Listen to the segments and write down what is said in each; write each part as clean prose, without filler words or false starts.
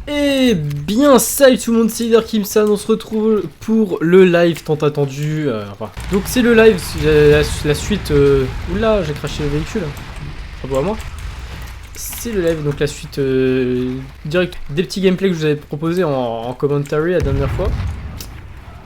Eh bien, salut tout le monde, c'est Leader Kimsan, on se retrouve pour le live tant attendu. Donc c'est le live, la suite... Oula, j'ai craché le véhicule. Bravo à moi. C'est le live, donc la suite direct des petits gameplays que je vous avais proposé en commentary la dernière fois.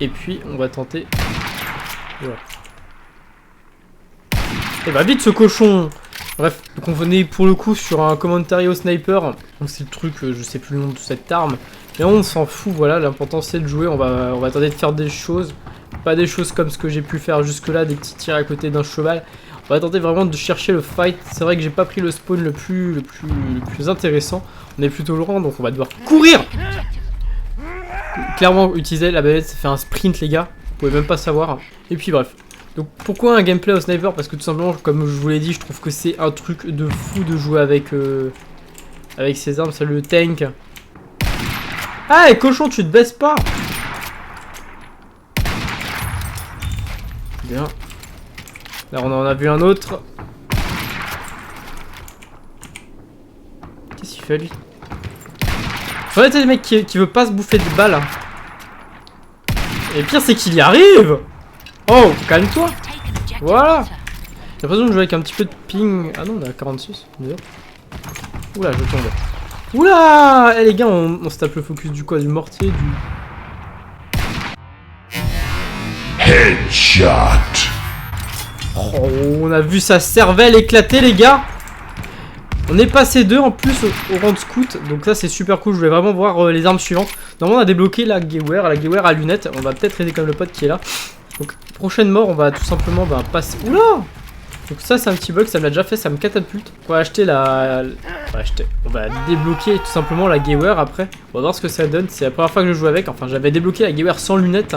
Et puis on va tenter... Voilà. Et bah vite ce cochon. Bref, donc on venait pour le coup sur un commentary au sniper. Donc c'est le truc, je sais plus le nom de cette arme. Mais on s'en fout, voilà, l'important c'est de jouer. On va tenter de faire des choses. Pas des choses comme ce que j'ai pu faire jusque là, des petits tirs à côté d'un cheval. On va tenter vraiment de chercher le fight. C'est vrai que j'ai pas pris le spawn le plus intéressant. On est plutôt loin, donc on va devoir courir. Clairement, utiliser la baguette, ça fait un sprint les gars. Vous pouvez même pas savoir. Et puis bref. Donc pourquoi un gameplay au sniper? Parce que tout simplement, comme je vous l'ai dit, je trouve que c'est un truc de fou de jouer avec ces armes. C'est le tank. Ah, cochon, tu te baisses pas. Bien. Là, on en a vu un autre. Qu'est-ce qu'il fait lui? En fait, c'est des mecs qui veut pas se bouffer de balles. Et le pire, c'est qu'il y arrive. Oh, calme-toi. Voilà. J'ai l'impression de jouer avec un petit peu de ping. Ah non, on est à 46. Oula, je tombe. Oula. Eh les gars, on se tape le focus du quoi? Du mortier, du... Headshot. Oh, on a vu sa cervelle éclater les gars. On est passé 2 en plus au rang de scout. Donc ça c'est super cool. Je voulais vraiment voir les armes suivantes. Normalement on a débloqué la Gewehr à lunettes. On va peut-être aider comme le pote qui est là. Donc prochaine mort on va tout simplement passer... Oula. Donc ça c'est un petit bug, ça me l'a déjà fait, ça me catapulte. On va acheter on va débloquer tout simplement la Gewehr après. On va voir ce que ça donne. C'est la première fois que je joue avec. Enfin j'avais débloqué la Gewehr sans lunettes.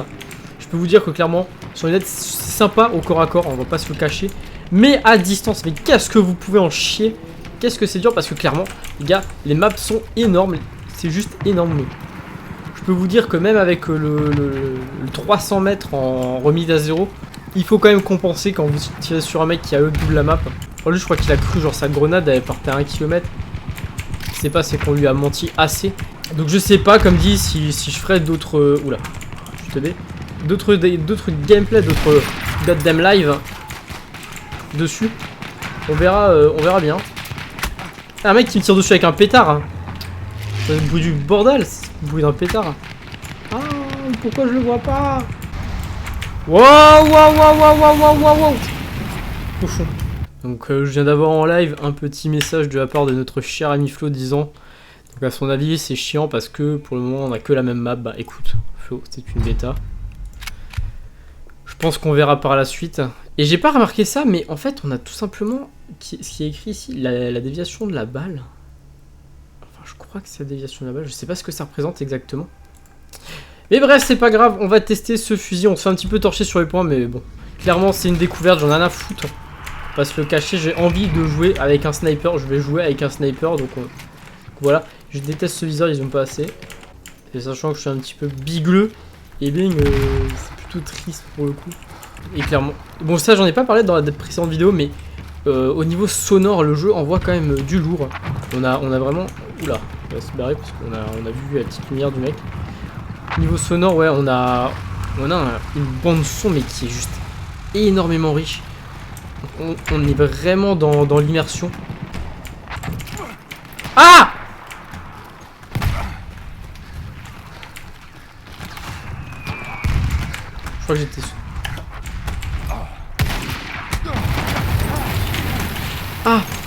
Je peux vous dire que clairement sans lunettes c'est sympa au corps à corps. On va pas se le cacher. Mais à distance, mais qu'est-ce que vous pouvez en chier. Qu'est-ce que c'est dur parce que clairement, les gars, les maps sont énormes. C'est juste énorme. Je peux vous dire que même avec le 300 mètres en remise à zéro, il faut quand même compenser quand vous tirez sur un mec qui a double la map. Lui, je crois qu'il a cru genre sa grenade elle partait à 1 km. Ce qui se passe, c'est qu'on lui a menti assez. Donc je sais pas, comme dit, si je ferais d'autres... oula, je te dis. D'autres gameplays, d'autres goddamn live dessus. On verra bien. Un mec qui me tire dessus avec un pétard. Hein. C'est le bruit du bordel, c'est le bruit d'un pétard. Ah, pourquoi je le vois pas? Wow, wow, wow, wow, wow, wow, wow, wow. Cochon. Donc je viens d'avoir en live un petit message de la part de notre cher ami Flo disant, donc à son avis c'est chiant parce que pour le moment on a que la même map. Bah écoute, Flo, c'est une bêta. Je pense qu'on verra par la suite. Et j'ai pas remarqué ça, mais en fait, on a tout simplement ce qui est écrit ici, la déviation de la balle. Enfin, je crois que c'est la déviation de la balle. Je sais pas ce que ça représente exactement. Mais bref, c'est pas grave. On va tester ce fusil. On se fait un petit peu torcher sur les points, mais bon. Clairement, c'est une découverte. J'en ai rien à foutre. On va se le cacher. J'ai envie de jouer avec un sniper. Je vais jouer avec un sniper. Donc voilà. Je déteste ce viseur. Ils ont pas assez. Et sachant que je suis un petit peu bigleux. Et bien, c'est plutôt triste pour le coup. Et clairement... Bon, ça, j'en ai pas parlé dans la précédente vidéo, mais au niveau sonore, le jeu envoie quand même du lourd. On a vraiment... Oula, on va se barrer parce qu'on a vu la petite lumière du mec. Niveau sonore, ouais, on a une bande son, mais qui est juste énormément riche. On est vraiment dans l'immersion. Ah! Je crois que j'étais...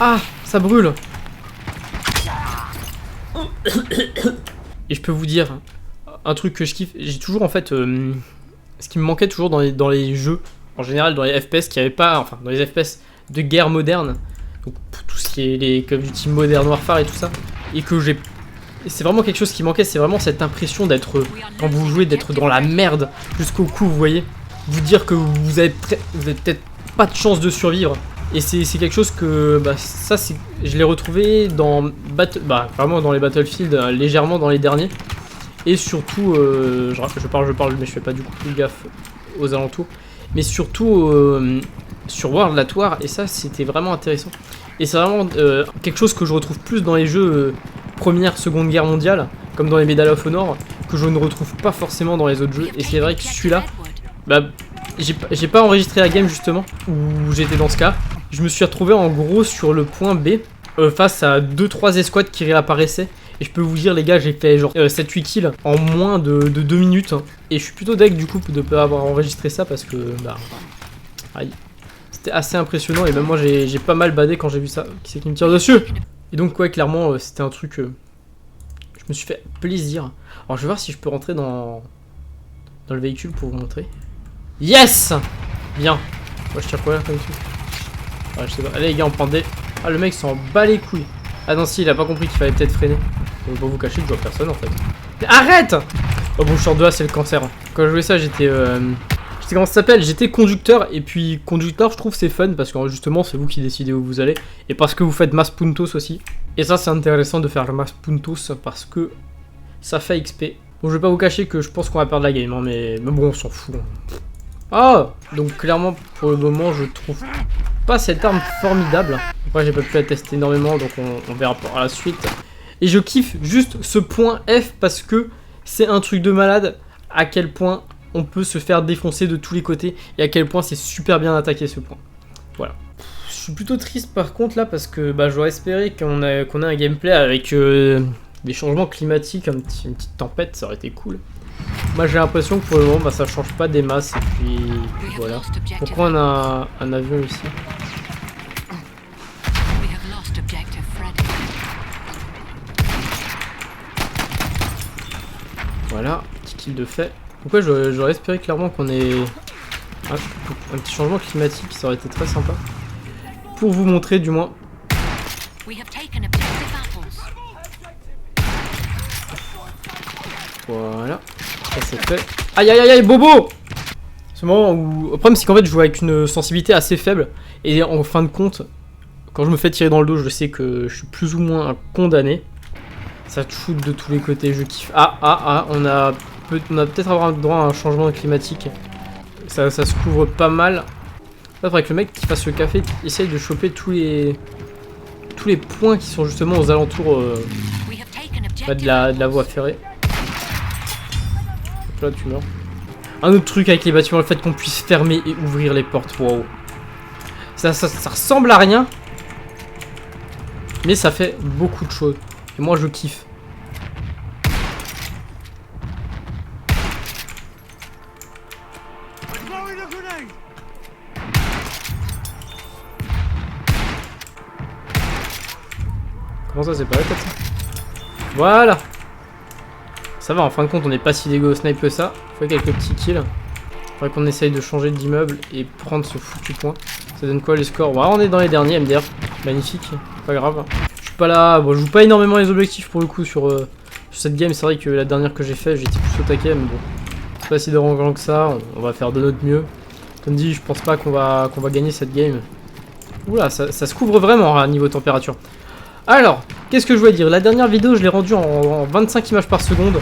Ah, ça brûle. Et je peux vous dire un truc que je kiffe. J'ai toujours en fait ce qui me manquait toujours dans les jeux, en général dans les FPS qui avait pas, enfin dans les FPS de guerre moderne, donc pour tout ce qui est les Call of Duty Modern Warfare et tout ça, et que c'est vraiment quelque chose qui manquait, c'est vraiment cette impression d'être, quand vous jouez, d'être dans la merde jusqu'au cou, vous voyez, vous dire que vous avez peut-être pas de chance de survivre. Et c'est quelque chose que, ça je l'ai retrouvé dans vraiment dans les Battlefield, légèrement dans les derniers. Et surtout, je parle, mais je fais pas du coup plus gaffe aux alentours. Mais surtout sur World at War, et ça c'était vraiment intéressant. Et c'est vraiment quelque chose que je retrouve plus dans les jeux Première, Seconde Guerre mondiale. comme dans les Medal of Honor, que je ne retrouve pas forcément dans les autres jeux. Et c'est vrai que celui-là, bah, j'ai pas enregistré la game justement, où j'étais dans ce cas. Je me suis retrouvé en gros sur le point B, face à 2-3 escouades qui réapparaissaient. Et je peux vous dire les gars, j'ai fait genre 7-8 kills en moins de 2 minutes. Hein. Et je suis plutôt deg du coup de pas avoir enregistré ça parce que bah... Aïe. C'était assez impressionnant et même moi j'ai pas mal badé quand j'ai vu ça. Qui c'est qui me tire dessus? Et donc ouais clairement c'était un truc... je me suis fait plaisir. Alors je vais voir si je peux rentrer dans le véhicule pour vous montrer. Yes! Bien. Moi je tire quoi là comme ça? Ouais je sais pas. Allez les gars on prend des... Ah le mec s'en bat les couilles. Ah non si il a pas compris qu'il fallait peut-être freiner. Donc pour vous cacher je vois personne en fait. Mais arrête! Oh bon short 2A c'est le cancer. Quand je jouais ça j'étais... comment ça s'appelle? J'étais conducteur et puis conducteur je trouve c'est fun parce que justement c'est vous qui décidez où vous allez. Et parce que vous faites mass puntos aussi. Et ça c'est intéressant de faire mass puntos parce que ça fait XP. Bon je vais pas vous cacher que je pense qu'on va perdre la game hein, mais bon on s'en fout. Ah! Donc clairement pour le moment je trouve pas cette arme formidable. Après j'ai pas pu la tester énormément donc on verra par la suite. Et je kiffe juste ce point F parce que c'est un truc de malade à quel point on peut se faire défoncer de tous les côtés et à quel point c'est super bien attaqué ce point. Voilà. Je suis plutôt triste par contre là parce que bah, j'aurais espéré qu'on ait un gameplay avec des changements climatiques, une petite tempête, ça aurait été cool. Moi j'ai l'impression que pour le moment bah, ça change pas des masses et puis voilà. Pourquoi on a un avion ici? Voilà, petit kill de fait. Pourquoi j'aurais espéré clairement qu'on ait un petit changement climatique, ça aurait été très sympa. Pour vous montrer du moins. Voilà, ça c'est fait. Aïe aïe aïe aïe, Bobo! Ce moment où... Le problème c'est qu'en fait je joue avec une sensibilité assez faible. Et en fin de compte, quand je me fais tirer dans le dos, je sais que je suis plus ou moins condamné. Ça te shoot de tous les côtés, je kiffe. On a peut-être avoir droit à un changement climatique. Ça se couvre pas mal. Là, faudrait que le mec qui fasse le café essaye de choper tous les points qui sont justement aux alentours de la voie ferrée. Donc là tu meurs. Un autre truc avec les bâtiments, le fait qu'on puisse fermer et ouvrir les portes. Wow. Ça ressemble à rien. Mais ça fait beaucoup de choses. Et moi je kiffe. Comment ça c'est pas la tête ça? Voilà. Ça va en fin de compte on n'est pas si dégueu au snipe que ça. Faut quelques petits kills. Faudrait qu'on essaye de changer d'immeuble et prendre ce foutu point. Ça donne quoi les scores? Ouais, on est dans les derniers MDR. Magnifique. Pas grave. Je suis pas là. Bon je joue pas énormément les objectifs pour le coup sur cette game. C'est vrai que la dernière que j'ai fait j'étais plus au taquet mais bon. C'est pas si dérangeant que ça. On va faire de notre mieux. Comme dit je pense pas qu'on va gagner cette game. Oula ça se couvre vraiment à niveau température. Alors, qu'est-ce que je voulais dire? La dernière vidéo, je l'ai rendue en 25 images par seconde.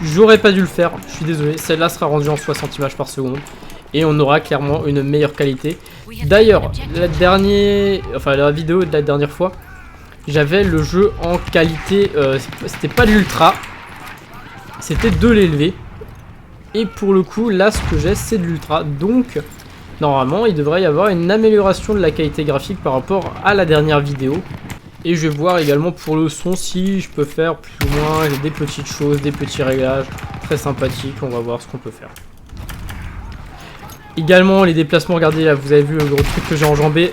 J'aurais pas dûu le faire, je suis désolé. Celle-là sera rendue en 60 images par seconde. Et on aura clairement une meilleure qualité. D'ailleurs, la vidéo de la dernière fois, j'avais le jeu en qualité... c'était pas de l'ultra, c'était de l'élevé. Et pour le coup, là, ce que j'ai, c'est de l'ultra. Donc, normalement, il devrait y avoir une amélioration de la qualité graphique par rapport à la dernière vidéo. Et je vais voir également pour le son si je peux faire plus ou moins des petites choses, des petits réglages très sympathiques. On va voir ce qu'on peut faire. Également les déplacements, regardez là, vous avez vu le gros truc que j'ai enjambé.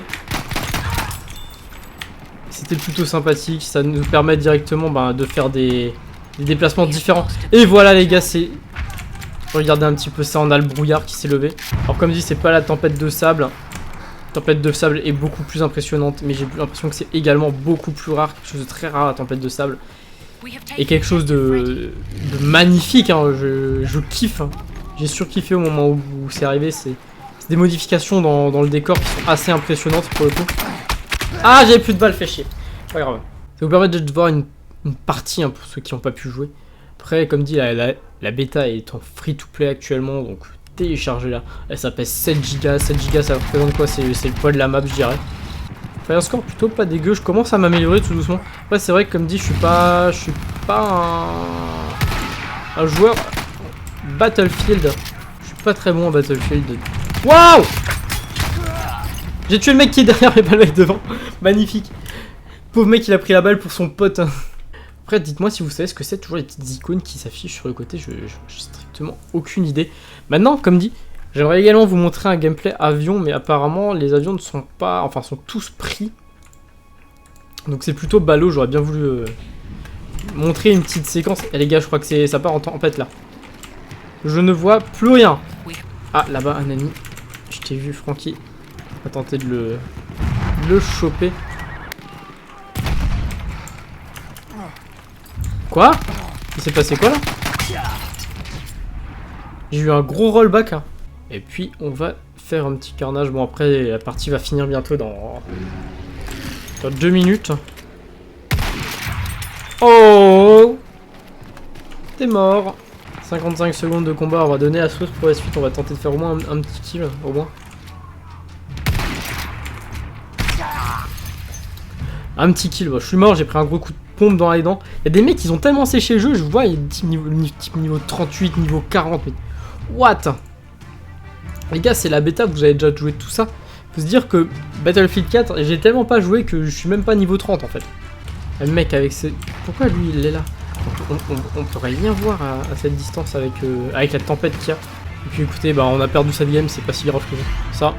C'était plutôt sympathique, ça nous permet directement de faire des déplacements différents. Et voilà les gars, c'est... Regardez un petit peu ça, on a le brouillard qui s'est levé. Alors comme dit, c'est pas la tempête de sable. La tempête de sable est beaucoup plus impressionnante, mais j'ai l'impression que c'est également beaucoup plus rare, quelque chose de très rare la tempête de sable. Et quelque chose de magnifique, hein. Je kiffe. Hein. J'ai surkiffé au moment où c'est arrivé, c'est des modifications dans le décor qui sont assez impressionnantes pour le coup. Ah j'avais plus de balles, fait chier. Pas grave. Ça vous permet de voir une partie hein, pour ceux qui n'ont pas pu jouer. Après comme dit, la bêta est en free to play actuellement, donc... télécharger là, ça pèse 7 Go, 7 Go ça représente quoi? C'est le poids de la map je dirais. fais un score plutôt pas dégueu. Je commence à m'améliorer tout doucement. Après, c'est vrai que comme dit, je suis pas un joueur Battlefield. Je suis pas très bon en Battlefield. Waouh! J'ai tué le mec qui est derrière mais pas le mec devant. Magnifique. Pauvre mec, il a pris la balle pour son pote. Après, dites-moi si vous savez ce que c'est, toujours les petites icônes qui s'affichent sur le côté. J'ai strictement aucune idée. Maintenant, comme dit, j'aimerais également vous montrer un gameplay avion, mais apparemment, les avions ne sont pas... Enfin, sont tous pris. Donc c'est plutôt ballot, j'aurais bien voulu montrer une petite séquence. Et les gars, je crois que ça part en tempête, là. Je ne vois plus rien. Ah, là-bas, un ennemi. Je t'ai vu, Francky. On va tenter de le choper. Quoi? Il s'est passé quoi là? J'ai eu un gros rollback hein. Et puis on va faire un petit carnage. Bon après la partie va finir bientôt dans 2 minutes. Oh! T'es mort. 55 secondes de combat, on va donner à sauce pour la suite. On va tenter de faire au moins un petit kill au moins. Un petit kill, bon, je suis mort, j'ai pris un gros coup de pompe dans les dents. Il y a des mecs qui ont tellement séché le jeu, je vois, il y a type niveau 38, niveau 40. Mais... What? Les gars, c'est la bêta, vous avez déjà joué tout ça. Faut se dire que Battlefield 4, j'ai tellement pas joué que je suis même pas niveau 30 en fait. Le mec avec ses... Pourquoi lui il est là? On pourrait rien voir à cette distance avec la tempête qu'il y a. Et puis écoutez, bah, on a perdu sa game, c'est pas si grave que ça.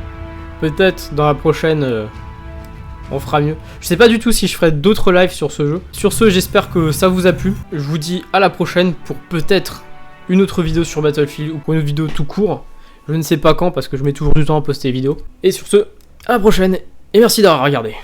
Peut-être dans la prochaine... on fera mieux. Je sais pas du tout si je ferai d'autres lives sur ce jeu. Sur ce, j'espère que ça vous a plu. Je vous dis à la prochaine pour peut-être une autre vidéo sur Battlefield ou pour une vidéo tout court. Je ne sais pas quand parce que je mets toujours du temps à poster les vidéos. Et sur ce, à la prochaine et merci d'avoir regardé.